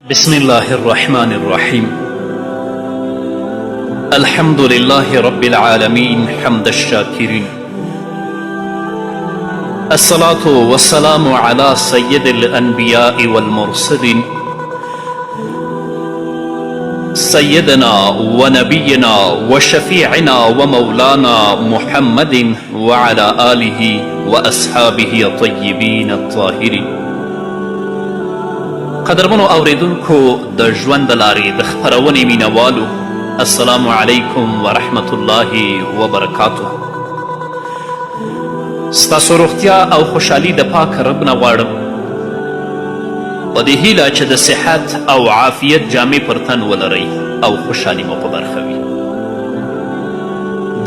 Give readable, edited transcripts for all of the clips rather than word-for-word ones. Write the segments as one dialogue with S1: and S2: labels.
S1: بسم الله الرحمن الرحيم. الحمد لله رب العالمين حمد الشاكرين. الصلاة والسلام على سيد الأنبياء والمرسلين سيدنا ونبينا وشفيعنا ومولانا محمد وعلى آله وأصحابه الطيبين الطاهرين. قدرمنو اوریدونکو د ژوند د لارې د خپرونې مینوالو، السلام علیکم ورحمت الله وبرکاته. ستاسو روغتیا او خوشحالي د پاک رب نه غواړم، په دې هیله چې د صحت او عافیت جامې پر تن ولرئ او خوشحالي مو په برخه وي.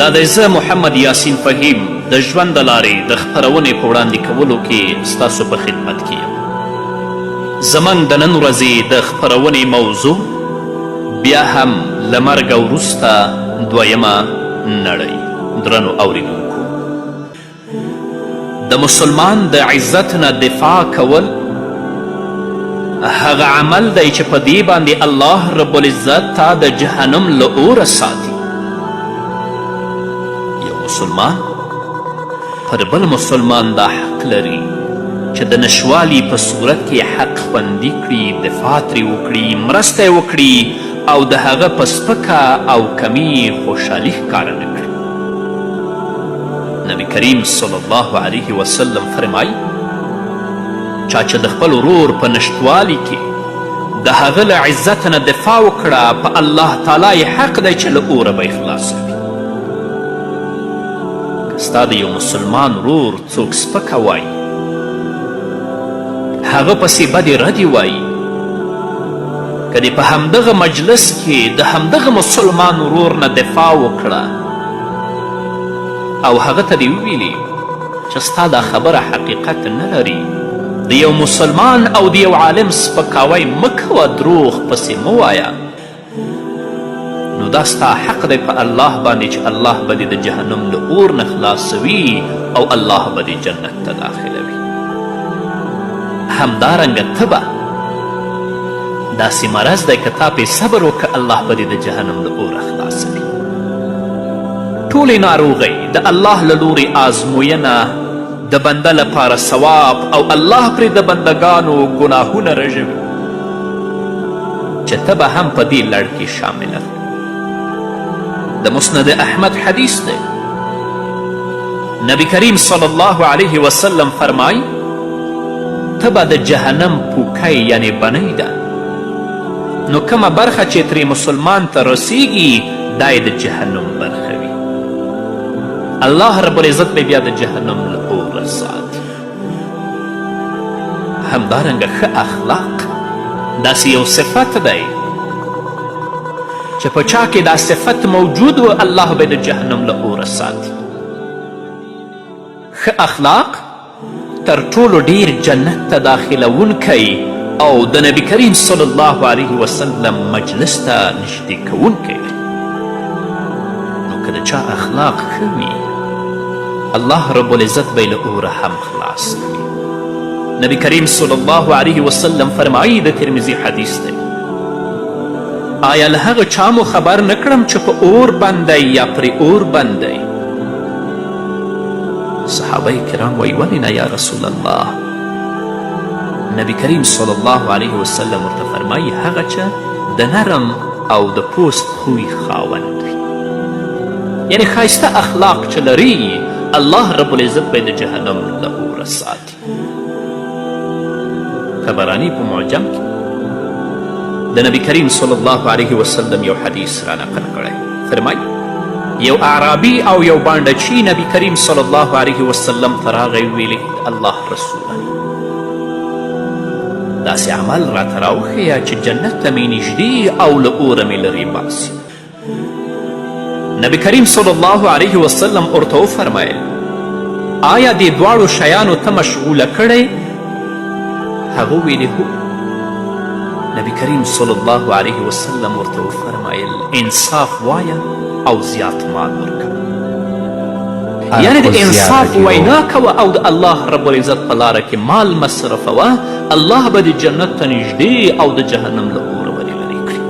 S1: دا دی زه محمد یاسین فهیم د ژوند د لارې د خپرونې په وړاندې کولو کې ستاسو په خدمت کې یم. زموږ د نن ورځې د خپرونې موضوع بیا هم له مرګه وروسته دویمه نړۍ. درنو اوریدونکو، د مسلمان د عزت نه دفاع کول هغه عمل دی چې په دې باندې الله رب العزت تا د جهنم له اوره ساتي. یو مسلمان پر بل مسلمان دا حق لري چې د نشوالي په صورت کې حق خوندي کړي، دفاع ترې وکړي، مرسته یې وکړي او د هغه په سپکه او کمي خوشحالي ښکاره نه کړي. نبی کریم صلی الله علیه وسلم فرمایي چا چې د خپل ورور په نشتوالي کې د هغه له عزت نه دفاع وکړه، په الله تعالی یې حق دی چې له اوره به یې خلاصوي. که ستا د یو مسلمان ورور څوک سپکه وایي، هغه پسې بدې ردې وایي، که دې په همدغه مجلس کې د همدغه مسلمان ورور نه دفاع وکړه او هغه ته دې وویلې چې ستا دا خبره حقیقت نه لري، د یو مسلمان او د یو عالم سپکاوی مه کوه، دروغ پسې مه وایه، نو دا ستا حق دی په الله باندې چې الله به دې د جهنم له اور نه خلاصوي او الله به دې جنت ته داخلوي. همدارنګه ته به داسې مرض دی که تا پې صبر وکړه، الله به دې د جهنم له اوره خلاصوي. ټولې ناروغۍ د الله له لورې ازموینه د بنده لپاره ثواب او الله پرې د بندګانو ګناهونه رژوي چې ته به هم په دې لړ کې شامله. د مسند احمد حدیث دی، نبی کریم صلی الله علیه وسلم فرمایي ته به د جهنم پوکی یعنی بنۍ ده، نو کومه برخه چې ترې مسلمان ته رسیږي دا یې د جهنم برخه وي. الله رب العزت به بیا د جهنم له اوره ساتي. همدارنګه ښه اخلاق داسې یو صفت دی چې په چا کې دا صفت موجود و الله به د جهنم له اوره ساتي. ښه اخلاق تر ټولو ډیر جنت ته داخلونکی او د نبی کریم صلی الله علیه وسلم مجلس ته نږدې کوونکی دی. نو که د چا اخلاق ښه وي، الله رب العزت به یې له اوره هم خلاص کړي. نبی کریم صلی الله علیه وسلم فرمایي، د ترمذي حدیث دی، آیا له هغه چا مو خبر نه کړم چې په اور بندی یا پرې اور بندی؟ صحابه کرام وی ولې نه یا رسول الله؟ نبی کریم صلی الله علیه وسلم ورته فرمایي هغه چې د نرم او د پوست خوی خاوند وي، یعنی ښایسته اخلاق چې لري الله رب العزت به د جهنم له اوره ساتي. طبراني په معجم کې د نبی کریم صلی الله علیه وسلم یو حدیث را نقل کړی، فرمایي یو اعرابي او یو بانډچي نبی کریم صلی الله علیه وسلم ته راغی، ویلې الله رسوله داسې عمل راته راوښیه چې جنت ته مې نږدې او له اوره مې لرې باسي. نبی کریم صلی الله علیه وسلم ورته وفرمیل آیا دې دواړو شیانو ته مشغوله کړی؟ هغه ویلې هو. نبی کریم صلی الله علیه وسلم ورته وفرمیل انصاف وایه او زیات مال ورکوه. یعنې د انصاف وینا کوه او د الله رب العزت په لاره کې مال مصرفوه. الله به دې جنت ته نږدې او د جهنم له اوره به دې لرې کړي.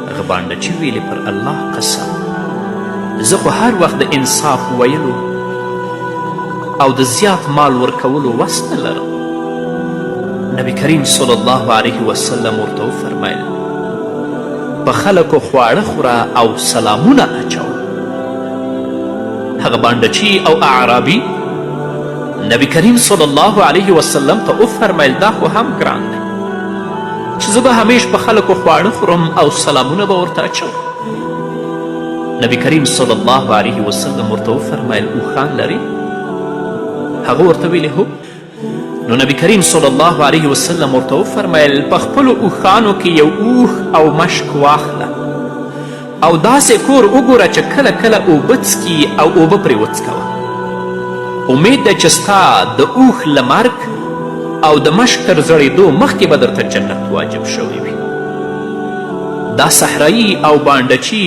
S1: هغه بانډچي ویلې پر الله قسم زه خو هر وخت د انصاف ویلو او د زیات مال ورکولو وس نه لرم. نبی کریم صلی الله علیه وسلم ورته وفرمیل په خلکو خواړه خوره او سلامونه اچوه. هغه بانډچي او اعرابي نبی کریم صلی الله علیه وسلم ته وفرمیل دا خو هم ګران دی چې زه به همیش په خلکو خواړه خورم او سلامونه به ورته اچوم. نبی کریم صلی الله علیه وسلم ورته وفرمیل اوښان لري؟ هغه ورته ویلې هو. نو نبی کریم صلی الله علیه وسلم ورته وفرمیل په خپلو اوښانو کې یو اوښ او مشک واخله او داسې کور وګوره چې کله کله اوبه څکي او اوبه پرې وڅکوه. امید ده چې ستا د اوښ له مرګ او د مشک تر زړېدو مخکې به درته جنت واجب شوی وي. دا صحرایي او بانډچي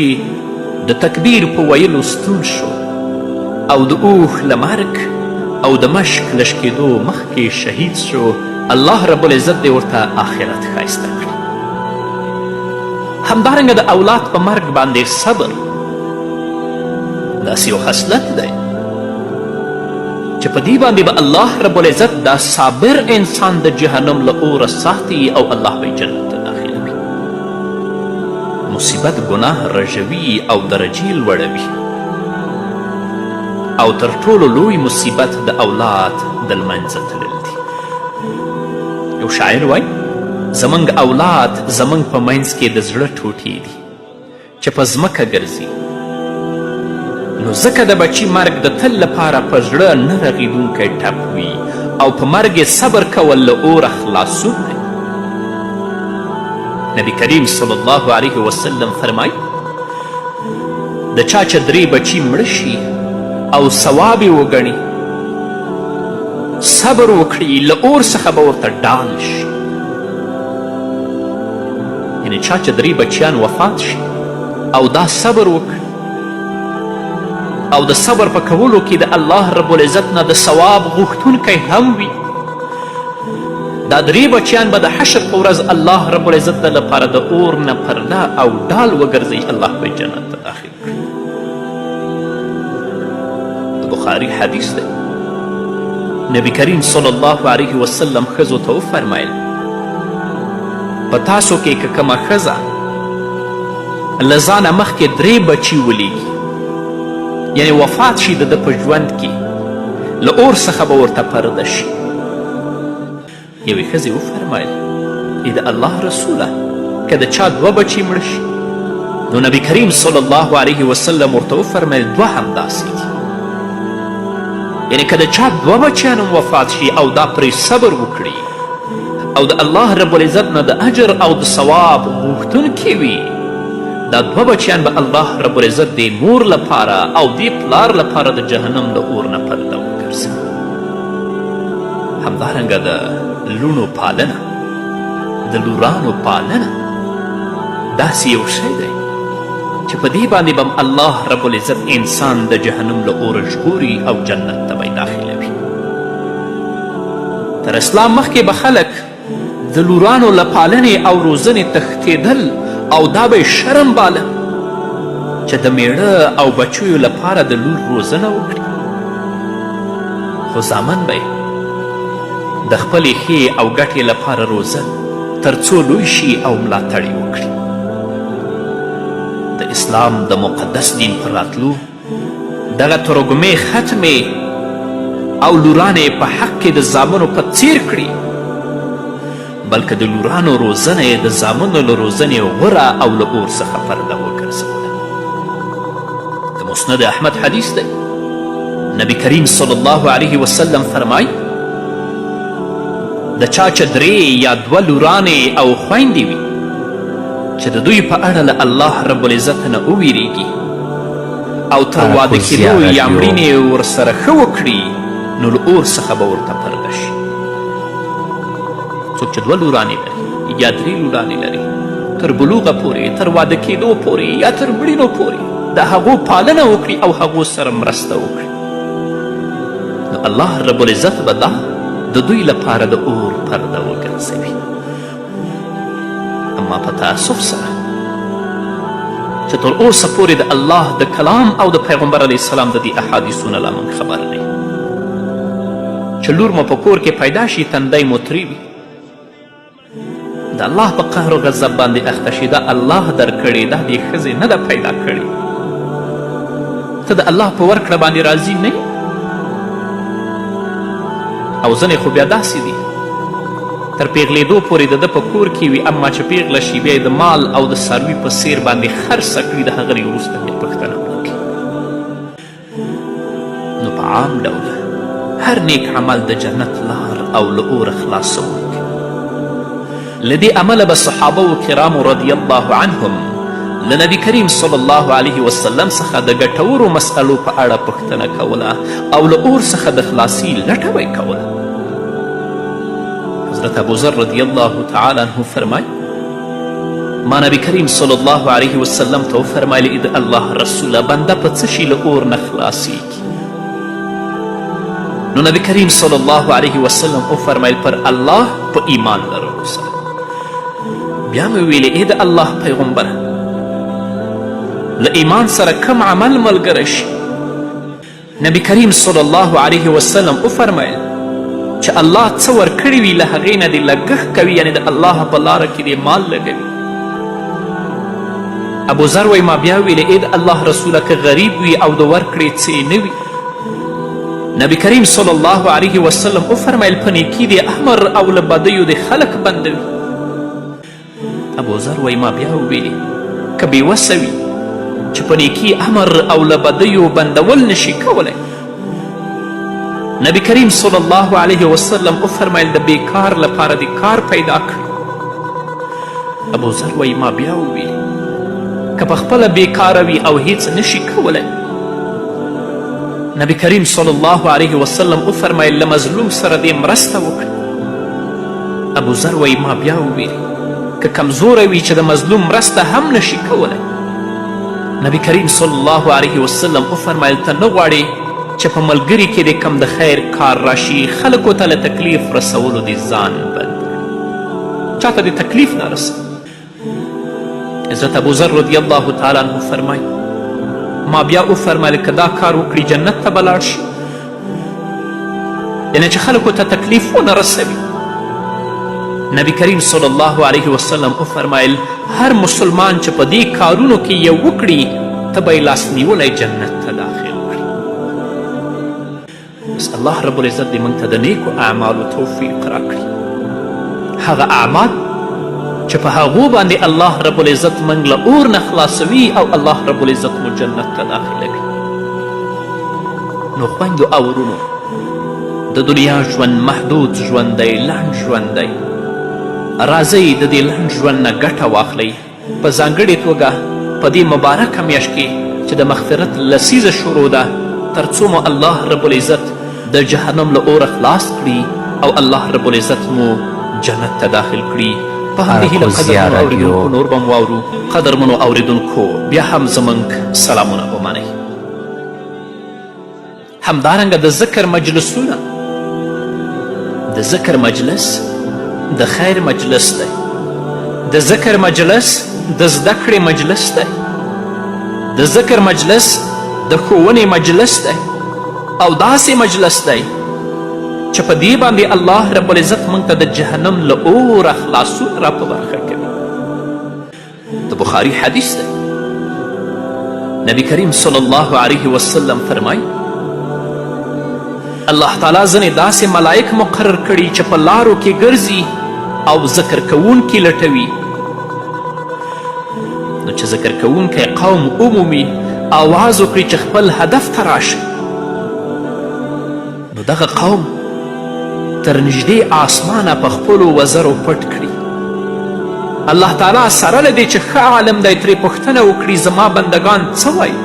S1: د تکبیر په ویلو ستون شو او د اوښ له مرګ او د مشک له شکېدو مخکې شهید شو. الله رب العزت دې ورته آخرت ښایسته کړي. همدارنګه د اولاد په مرګ باندې صبر داسې یو خصلت دی چې په دې باندې به الله رب العزت دا صابر انسان د جهنم له اوره ساتي او الله به جنت ته داخلوي. مصیبت ګناه رژوي او درجې لوړوي او تر ټولو لوی مصیبت د اولاد د لمنځه تلل دي. یو شاعر وایي زموږ اولاد زموږ په منځ کې د زړه ټوټې دي چې په ځمکه ګرځي. نو ځکه د بچي مرګ د تل لپاره په زړه نه رغېدونکی ټپ وي او په مرګ صبر کول له اوره خلاصون دی. نبی کریم صلی الله علیه وسلم فرمایي د چا چې درې بچي مړه شي او ثواب یې وګڼي صبر وکړي له اور څخه به ورته ډال شي. یعنې چا چې درې بچیان وفات شي او دا صبر وکړي او د صبر په کولو کې د الله رب العزت نه د ثواب غوښتونکی هم وي، دا درې بچیان به د حشر په ورځ الله رب العزت د لپاره د اور نه پرده او ډال وګرځوي، الله به جنت ته داخل کړي. د بخاري حدیث دی، نبی کریم صلی الله علیه وسلم ښځو ته وفرمیل په تاسو کې که کومه ښځه له ځانه مخکې درې بچي ولیږي، یعنی وفات شي د ده په ژوند کې، له اور څخه به ورته پرده شي. یوې ښځې وفرمیل ای د الله رسوله که د چا دوه بچي مړه شي؟ نو نبی کریم صلی الله علیه وسلم ورته وفرمیل دوه همداسې دي، یعنی که د چا دوه بچیان هم وفات شي او دا پرې صبر وکړي او د الله رب العزت نه د اجر او د ثواب غوښتونکي وي، دا دوه بچیان به الله رب العزت د مور لپاره او د پلار لپاره د جهنم د اور نه پرده وګرځوي. همدارنګه د لوڼو پالنه، د لورانو پالنه داسې یو شی دی چې په دې باندې به الله رب العزت انسان د جهنم له اوره ژغوري او جنت ته به یې داخلوي. تر اسلام مخکې به خلک د لورانو له پالنې او روزنې تښتېدل او دا به شرم باله چې د میړه او بچیو لپاره د لور روزنه وکړي، خو زامن به د خپلې ښې او ګټې لپاره روزه تر څو لوی شي او ملاتړ یې وکړي. د اسلام د مقدس دین پر راتلو دغه ترږمې ختمې او لورانې په حق کې د زامنو په څیر کړي، بلکې د لورانو روزنه یې د زامنو له روزنې غوره او له اور څخه پرده وګرځوله. د مسند احمد حدیث دی، نبی کریم صلی الله علیه وسلم فرمایي د چا چې درې یا دوه لورانې او خویندې وي چې د دوی په اړه له الله رب العزت نه وویریږي او تر واده کېدو یا مړینې ورسره ښه وکړي، نو له اور څخه به ورته پرده شي. څوک چې دوه لورانې لري یا درې لورانې لري، تر بلوغه پورې، تر واده کېدو پورې یا تر مړینو پورې د هغو پالنه وکړي او هغو سره مرسته وکړي، نو الله رب العزت به دا د دوی لپاره د اور پرده وګرځوي. اما په تاسف سره چې تر اوسه پورې د الله د کلام او د پیغمبر علیه السلام د دې احادیثو نه لا موږ خبر نه یو چې لور مو په کور کې پیدا شي تندی مو ترې وي، د الله په قهر و غضب باندې اخته شي، دا الله درکړې، دا دې ښځې نه ده پیدا کړې. ته د الله په ورکړه باندې راضي نه یې؟ او ځینې خو بیا داسې دي تر پیغلېدو پورې د ده په کور کې وي، اما چې پیغله شي بیا د مال او د څاروي په څیر باندې خرڅه کړي، د هغه نه وروسته بیا پوښتنه وکړي. نو په عام ډول هر نیک عمل د جنت لار او له اوره خلاصوونکی. له دې امله به صحابه کرامو رضی الله عنهم له نبي کریم صلی الله علیه وسلم څخه د ګټورو مسئلو په اړه پوښتنه کوله او له اور څخه د خلاصي لټه به یې کوله. حضرت ابوذر رضی الله تعالی عنه فرمای ما نبی کریم صلی الله علیه وسلم ته وفرمایل ای د الله رسوله بنده په څه شي له اور نه خلاصیږي؟ نو نبی کریم صلی الله علیه وسلم وفرمایل پر الله په ایمان لرلو سره. بیا مې ویلې ای د الله پیغمبره له ایمان سره کم عمل ملګری شي؟ نبی کریم صلی الله علیه وسلم وفرمایل چې الله څه ورکړي وي له هغې نه دې لګښت کوي، یعنې د الله په لاره کې دې مال لګوي. ابوذر وایي ما بیا ویلې ای د الله رسوله که غریب وي او د ورکړې څه یې نه وي؟ نبی کریم صلی الله علیه وسلم وفرمایل په نیکي دې امر او له بدیو دې خلک بندوي. ابوذر وایي ما بیا وویلې که بېوسه وي چې په نیکي امر او له بدیو بندول نشي کولی. نبی کریم صلی الله علیه وسلم وفرمایل د بیکار لپاره دې کار پیدا کړي. ابوذر وایي ما بیا وویلې که پخپله بیکاره وي او هیڅ نشي کولی. نبی کریم صلی الله علیه وسلم وفرمایل له مظلوم سره دې مرسته وکړي. ابوذر وایي ما بیا وویلې که کمزوری وي چې د مظلوم مرسته هم نشي کولی. نبی کریم صلی الله علیه وسلم وفرمایل ته نه غواړې چې په ملګري کې دې کم د خیر کار راشي، خلکو ته له تکلیف رسولو دې ځان بند کړي، چاته دې تکلیف نه رسوي. حضرت ابوذر رضی الله تعالی عنه فرمایي ما بیا وفرمایل که دا کار وکړي جنت ته به لاړ شي، یعنې چې خلکو ته تکلیف ونه رسوي. نبی کریم صلی الله علیه وسلم وفرمایل هر مسلمان چې په دې کارونو کې یو وکړي ته به یې لاس نیولی جنت ته داخل کړي. بس الله رب العزت دې موږ ته د نیکو اعمالو توفیق راکړي، هغه اعمال چې په هغو باندې الله رب العزت موږ له اور نه خلاصوي او الله رب العزت مو جنت ته داخلوي. نو خویندو او ورونو د دنیا ژوند محدود ژوند دی، لنډ ژوند دی. راځئ د دې لنډ ژوند نه ګټه واخلئ، په ځانګړې توګه په دې مبارکه میاشت کې چې د مغفرت لسیزه شروع ده، تر څو مو الله رب العزت د جهنم له اوره خلاص کړي او الله رب العزت مو جنت ته داخل کړي. په همدې هیله قدرمنو اوریدونکو نور به مو واورو. قدرمنو اوریدونکو بیا هم زموږ سلامونه ومنئ. همدارنګه د ذکر مجلسونه، د ذکر مجلس د خیر مجلس دی، د ذکر مجلس د زده کړې مجلس دی، د ذکر مجلس د ښوونې مجلس دی او داسې مجلس دی چې په دې باندې الله رب العزت موږ ته د جهنم له اوره خلاصون را په برخه کوي. د بخاري حدیث دی. نبی کریم صلی الله علیه وسلم فرمایي الله تعالی ځینې داسې ملائک مقرر کړي چې په لارو کې ګرځي او ذکر کوونکي لټوي. نو چې ذکر کوونکی قوم عمومي آواز وکړي چې خپل هدف ته راشي، نو دغه قوم تر نږدې آسمانه په خپلو وزرو پټ کړي. الله تعالی سره له دې چې ښه عالم دی ترې پوښتنه وکړي زما بندگان څه وایي،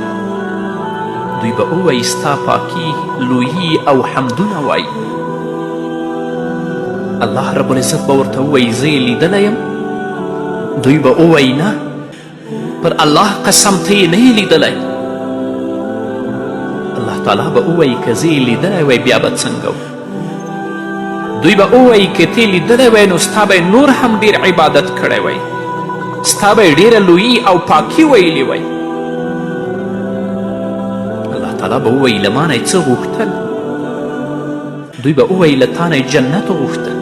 S1: دوی به ووایي ستا پاکي لویي او حمدونه وایي. الله رب العزت به ورته ووایي زه یې لیدلی یم؟ دوی به ووایي نه، پر الله قسم ته یې نه یې لیدلی. الله تعالی به ووایي که زه یې لیدلی وی بیا به څنګه و. دوی به ووایي که ته لیدلی وی نو ستا به نور هم ډیر عبادت کړی وی، ستا به ډیره لویي او پاکي ویلې وی. الله تعالی به ووایي له ما نه یې څه غوښتل؟ دوی به ووایي له تا نه یې جنت غوښتل.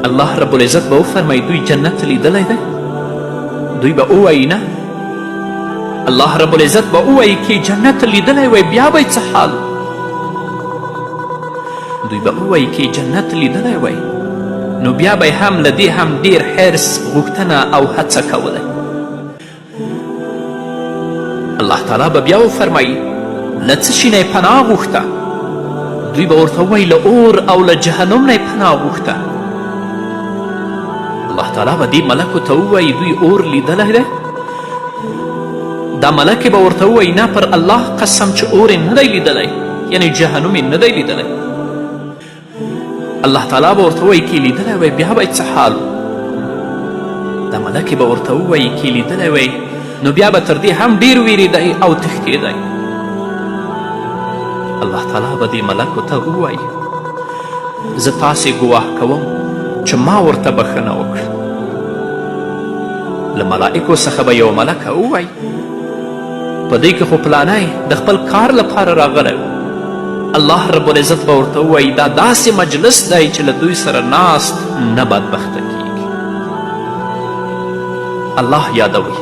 S1: الله رب العزت به وفرمایي دوی جنت لیدلی دی؟ دوی به ووایي نه. الله رب العزت به ووایي که جنت لیدلی وی بیا به څه حال؟ دوی به ووایي که جنت لیدلی وی نو بیا به هم له دې هم ډیر حرص غوښتنه او هڅه کولی. الله تعالی به بیا وفرمایي له څه شي نه یې پناه غوښته؟ دوی به ورته ووایي له اور او له جهنم نه یې پناه غوښته. الله تعالی به دې ملکو ته ووایي دوی اور لیدلی دی؟ دا ملکې به ورته ووایي نه پر الله قسم چې اور یې نه دی لیدلی، یعنی جهنم یې نه دی لیدلی. الله تعالی به ورته ووایي که لیدلی وی بیا به یې څه حال و؟ دا ملکې به ورته ووایي که لیدلی وی نو بیا به تر دې هم ډیر ویرېدی او تښتېدی. الله تعالی به دې ملکو ته ووایي زه تاسې ګواه کوم چې ما ورته بښنه وکړه. له ملائکو څخه به یو ملکه ووایي په دې کې خو پلانی د خپل کار لپاره راغلی و. الله رب العزت به ورته ووایي دا داسې مجلس دی چې له دوی سره ناست نه بدبخته کیږي. الله یادوي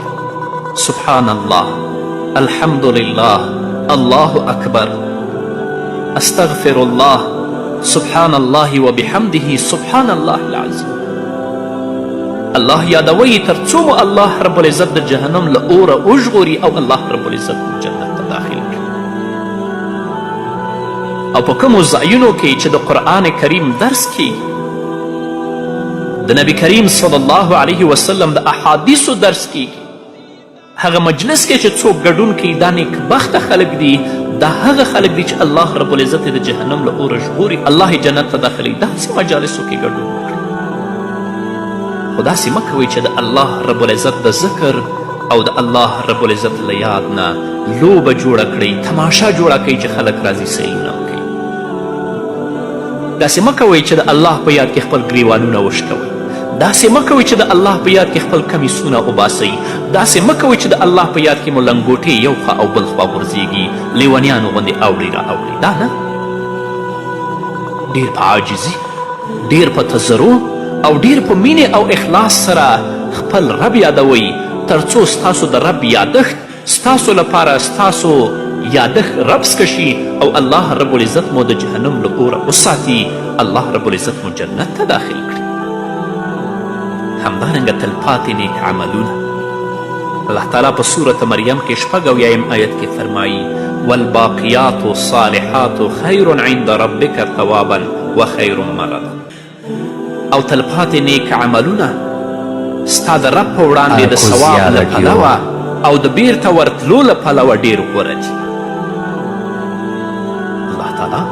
S1: سبحان الله، الحمد لله، الله اکبر، استغفر الله، سبحان الله وبحمده سبحان الله العظیم. الله یادوي تر څو مو الله رب العزت د جهنم له اوره وژغوري او الله رب العزت مو جنت ته داخل کړي. او په کومو ځایونو کې چې د قرآن کریم درس کیږي، د نبی کریم صلی الله علیه وسلم د احادیثو درس کیږي، هغه مجلس کې چې څوک ګډون کوي دا نیکبخته خلک دي، دا هغه خلک دي چې الله رب العزت د جهنم له اوره ژغوري، الله یې جنت ته داخلوي. داسې مجالسو کې ګډون وکړي. خو داسې مه کوئ چې د الله رب العزت د ذکر او د الله رب العزت له یاد نه لوبه جوړه کړئ، تماشا جوړه کړئ چې خلک راځي سیلونه وکړي. داسې مه کوئ چې د الله په یاد کې خپل ګریوانونه وشکوئ. داسې مه کوئ چې د الله په یاد کې خپل کمیسونه وباسئ. داسې مه کوئ چې د الله په یاد کې مو لنګوټې یو خوا او بل خوا غورځېږي، لیونیانو غوندې اوړي را اوړي. دا نه، ډیر په عاجزي، ډیر په تضرع او ډیر په مینې او اخلاص سره خپل رب یادوئ تر څو ستاسو د رب یادښت ستاسو لپاره ستاسو یادښت ربسکه شي او الله رب العزت مو د جهنم له اوره وساتي، الله رب العزت مو جنت ته داخل کړي. همدارنګه تلپاتې نیک عملونه الله تعالی په صورت مریم کې 86 آیت کې فرمایي والباقیات الصالحات خیر عند ربک ثوابا وخیر مردا. او تلپاتې نیک عملونه ستا د رب په وړاندې د ثواب له پلوه او د بیرته ورتلو له پلوه ډیر غوره دي. الله تعالی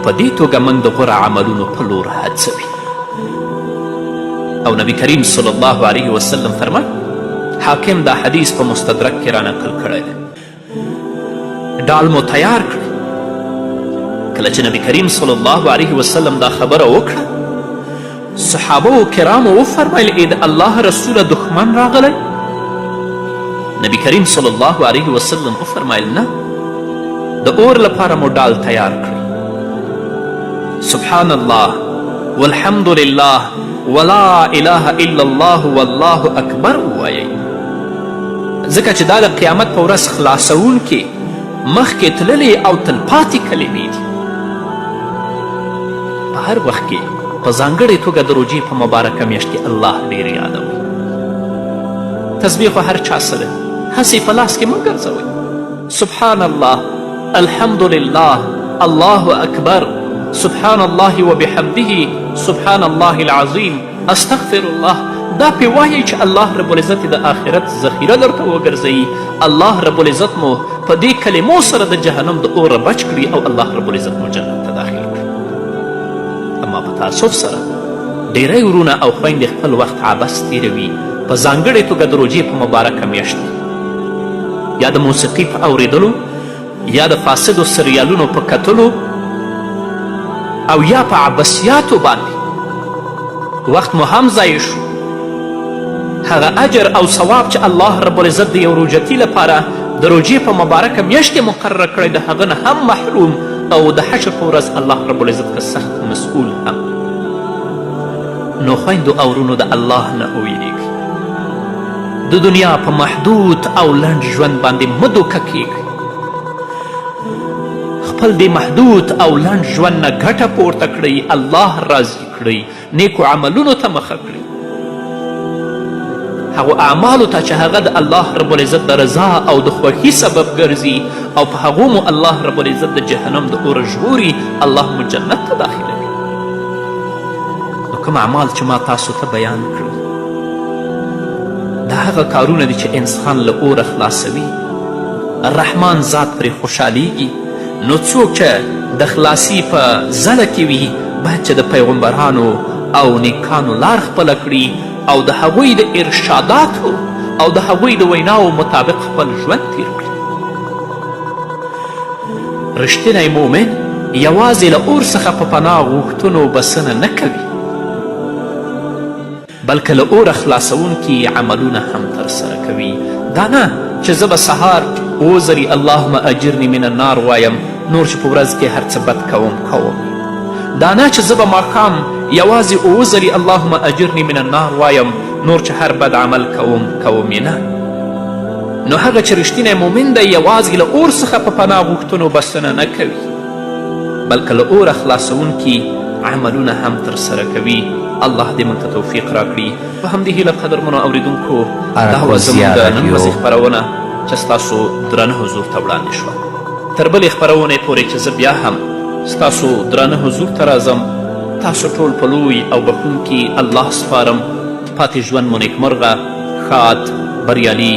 S1: په دې توګه موږ د غوره عملونو په لور هڅوي. او نبی کریم صلی الله علیه وسلم فرمای، حاکم دا حدیث په مستدرک کې را نقل کړی دی. ډال مو تیار کړئ. کله چې نبی کریم صلی الله علیه وسلم دا خبره وکړه، صحابه کرامو وفرمیل ای د الله رسوله دښمن راغلی؟ نبی کریم صلی الله علیه وسلم وفرمیل نه، د اور لپاره مو ډال تیار کړئ. سبحان الله والحمد لله ولا اله الا الله والله اکبر ووایئ. ځکه چې دا د قیامت په ورځ خلاصوونکې مخکې تللې او تلپاتې کلمې دي. په هر وخت کې په ځانګړې توګه د روجې په مبارکه میاشت کې الله ډېر یادوي. تسبیح خو هر چا سره هسې په لاس کې مه ګرځوئ. سبحان الله، الحمد لله، الله اکبر، سبحان الله وبحمده سبحان الله العظیم، استغفر الله. دا پې وایئ چې الله رب العزت د آخرت ذخیره درته وګرځوي. الله رب العزت مو په دې کلمو سره د جهنم د اوره بچ کړي او الله رب العزت مو جنت ته داخل کړي. اما په تاسف سره ډیری ورونه او خویندې خپل وخت عبث تیروي، په ځانګړې توګه د روجې په مبارکه میاشت یا د موسیقي په اورېدلو یا د فاسدو سریالونو په کتلو او یا په عبثیاتو باندې وخت مو هم ضایع شو. هغه اجر او ثواب چې الله رب العزت د یو روژتي لپاره د روژې په مبارکه میاشت کې مقرره کړی د هغه نه هم محروم او د حشر په ورځ الله رب العزت که سخت مسئول هم. نو خویندو او ورونو د الله نه وویریږئ، د دنیا په محدود او لنډ ژوند باندې مه دوکه کیږئ. خپل د محدود او لنډ ژوند نه ګټه پورته کړئ، الله راضي کړئ، نیکو عملونو ته مخه کړئ، هغو اعمالو ته چې هغه د الله رب العزت د رضا او د خوښي سبب ګرځي او په هغو مو الله رب العزت د جهنم د اوره ژغوري، الله مو جنت ته داخلوي. نو کوم اعمال چې ما تاسو ته بیان کړل دا هغه کارونه دي چې انسان له اوره خلاصوي، الرحمن ذات پرې خوشحالیږي. نو څوک چې د خلاصي په زله کې وي باید چې د پیغمبرانو او نیکانو لار خپله کړي او د هغوی د ارشاداتو او د هغوی د ویناو مطابق خپل ژوند تیر کړي. رښتینی مؤمن یوازې له اور څخه په پناه غوښتنو بسنه نه کوي بلکې له اوره خلاصونکي عملونه هم ترسره کوي. دا نه چې زه به سهار اوزري اللهم اجرني من النار وایم، نور چې په ورځ کې هر څه بد کوم. دا نه چې زه به ماښام یوازې اوزري اللهم اجرني من النار وایم، نور چې هر بد عمل کوم یې نه. نو هغه چې رښتینی مؤمن دی یوازې له اور څخه په پناه غوښتنو بسنه نه کوي بلکې له اوره خلاصونکي عملونه هم ترسره کوي. الله دې موږ ته توفیق راکړي. په همدې هیله قدرمنو اوریدونکو دا وه زموږ د نن ورځې خپرونه چې ستاسو درانه حضور ته وړاندې شوه. تر بلې خپرونې پورې چې زه بیا هم ستاسو درانه حضور ته راځم، تاسو ټول په لوی او بخښونکي الله سپارم. پاتې ژوند مو نیکمرغه، ښاد، بریالي